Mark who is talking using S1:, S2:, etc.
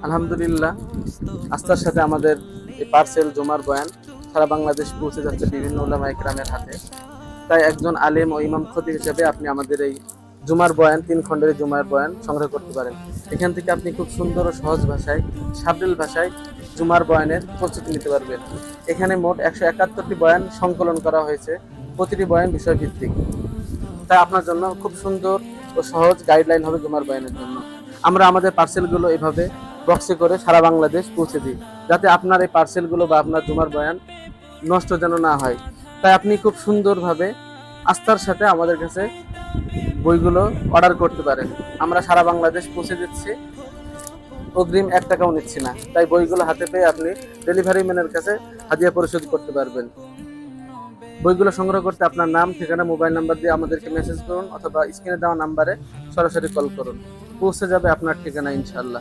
S1: আলহামদুলিল্লাহ, আস্থার সাথে আমাদের এই পার্সেল জুমার বয়ান সারা বাংলাদেশ পৌঁছে যাচ্ছে বিভিন্ন উলামা ইকরামের হাতে। তাই একজন আলেম ও ইমাম খতিব হিসেবে আপনি আমাদের এই জুমার বয়ান, 3 খণ্ডের জুমার বয়ান সংগ্রহ করতে পারেন। এখান থেকে আপনি খুব সুন্দর ও সহজ ভাষায়, সাবলীল ভাষায় জুমার বয়ানের প্রস্তুতি নিতে পারবেন। এখানে মোট 171টি বয়ান সংকলন করা হয়েছে, প্রতিটি বয়ান বিষয়ভিত্তিক। তাই আপনার জন্য খুব সুন্দর ও সহজ গাইডলাইন হবে জুমার বয়ানের জন্য। আমরা আমাদের পার্সেলগুলো এভাবে বক্সে করে সারা বাংলাদেশ পৌঁছে দিই, যাতে আপনার এই পার্সেলগুলো বা আপনার জুমার বয়ান নষ্ট যেন না হয়। তাই আপনি খুব সুন্দরভাবে আস্থার সাথে আমাদের কাছে বইগুলো অর্ডার করতে পারেন। আমরা সারা বাংলাদেশ পৌঁছে দিচ্ছি, অগ্রিম 1 টাকাও নিচ্ছি না। তাই বইগুলো হাতে পেয়ে আপনি ডেলিভারি ম্যানের কাছে হাদিয়া পরিশোধ করতে পারবেন। বইগুলো সংগ্রহ করতে আপনার নাম, ঠিকানা, মোবাইল নাম্বার দিয়ে আমাদেরকে মেসেজ করুন অথবা স্ক্রিনে দেওয়া নাম্বারে সরাসরি কল করুন। পৌঁছে যাবে আপনার ঠিকানা ইনশাআল্লাহ।